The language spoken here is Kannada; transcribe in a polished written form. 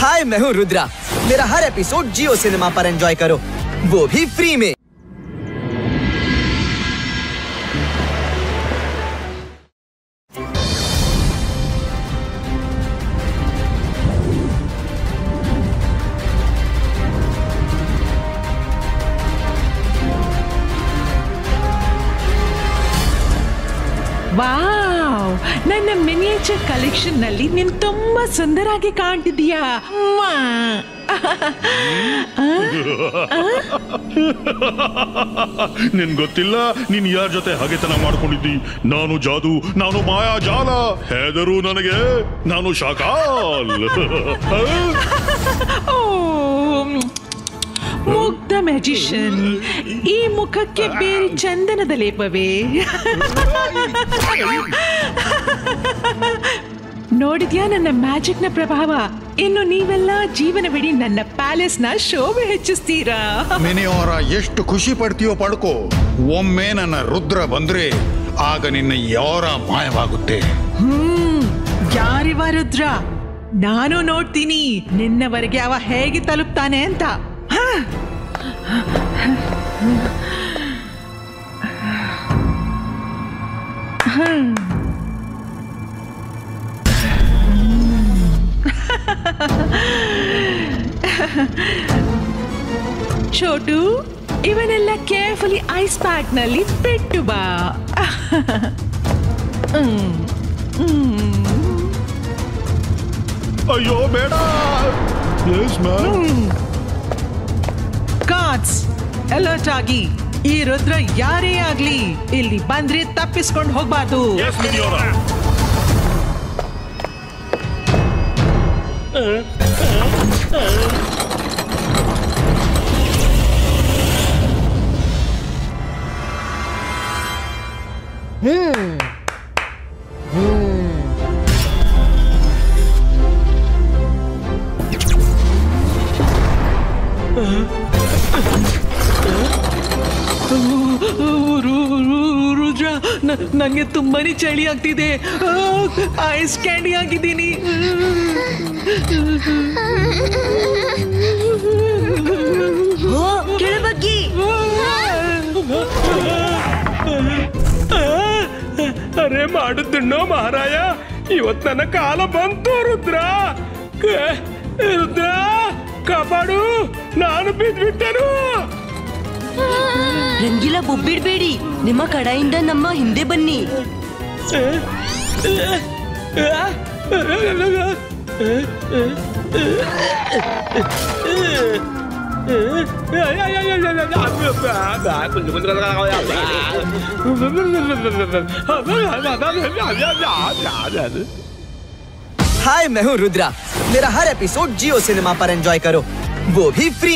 हाय, मैं हूँ रुद्रा। मेरा हर एपिसोड जियो सिनेमा पर एंजॉय करो, वो भी फ्री में। ವಾವ್, ನನ್ನ ಮಿನಿಯೇಚರ್ ಕಲೆಕ್ಷನ್ ನಲ್ಲಿ ನೀನು ತುಂಬಾ ಸುಂದರಾಗಿ ಕಾಣ್ತಿದೀಯಾ. ನಿನ್ ಗೊತ್ತಿಲ್ಲ ನೀನ್ ಯಾರ ಜೊತೆ ಹಾಗೆತನ ಮಾಡ್ಕೊಂಡಿದ್ದಿ? ನಾನು ಜಾದು, ನಾನು ಮಾಯಾಜಾಲ. ಹೆದರು ನನಗೆ, ನಾನು ಶಾಕಾಲ್. ಮುಗ್ಧ ಮ್ಯಾಜಿಷಿಯನ್, ಈ ಮುಖಕ್ಕೆ ಬೇರೆ ಚಂದನದ ಲೇಪವೇ? ನೋಡಿದ್ಯಾ ನನ್ನ ಮ್ಯಾಜಿಕ್ ನ ಪ್ರಭಾವ? ಇನ್ನು ನೀವೆಲ್ಲ ಜೀವನವಿಡೀ ನನ್ನ ಪ್ಯಾಲೇಸ್ ನ ಶೋಭೆ ಹೆಚ್ಚಿಸ್ತೀರಾ. ಮಿನಿಯೋರ ಎಷ್ಟು ಖುಷಿ ಪಡ್ತೀಯೋ ಪಡ್ಕೋ. ಒಮ್ಮೆ ನನ್ನ ರುದ್ರ ಬಂದ್ರೆ ಆಗ ನಿನ್ನ ಯಾರ ಮಾಯವಾಗುತ್ತೆ. ಯಾರಿವ ರುದ್ರ? ನಾನು ನೋಡ್ತೀನಿ ನಿನ್ನವರೆಗೆ ಅವ ಹೇಗೆ ತಲುಪ್ತಾನೆ ಅಂತ. ಚೋಟು, ಇವನೆಲ್ಲ ಕೇರ್ಫುಲಿ ಐಸ್ ಪ್ಯಾಕ್ ನಲ್ಲಿ ಬಿಟ್ಟು ಬಾ. ಅಯ್ಯೋ ಬೇಡ. ಕಾರ್ಡ್ಸ್ ಅಲರ್ಟ್ ಆಗಿ. ಈ ರುದ್ರ ಯಾರೇ ಆಗ್ಲಿ ಇಲ್ಲಿ ಬಂದ್ರೆ ತಪ್ಪಿಸ್ಕೊಂಡು ಹೋಗ್ಬಾರ್ದು. ರುದ್ರ, ನಂಗೆ ತುಂಬಾನೇ ಚಳಿ ಆಗ್ತಿದೆ. ಐಸ್ ಕ್ಯಾಂಡಿ ಆಗಿದ್ದೀನಿ. ಕೆಳಬಗ್ಗಿ. ಅರೆ ಮಾಡುತ್ತಣ್ಣೋ ಮಹಾರಾಯ, ಇವತ್ ನನ್ನ ಕಾಲ ಬಂತು. ರುದ್ರ, ರುದ್ರ ಕಾಪಾಡು, ನಾನು ಬಿದ್ಬಿಟ್ಟನು. ರಂಗಿಲ ಬೊಬ್ಬಿಡ್ಬೇಡಿ, ನಿಮ್ಮ ಕಡೆಯಿಂದ ನಮ್ಮ ಹಿಂದೆ ಬನ್ನಿ. हाय, मैं हूँ रुद्रा। मेरा हर एपिसोड जियो सिनेमा पर एंजॉय करो, वो भी फ्री।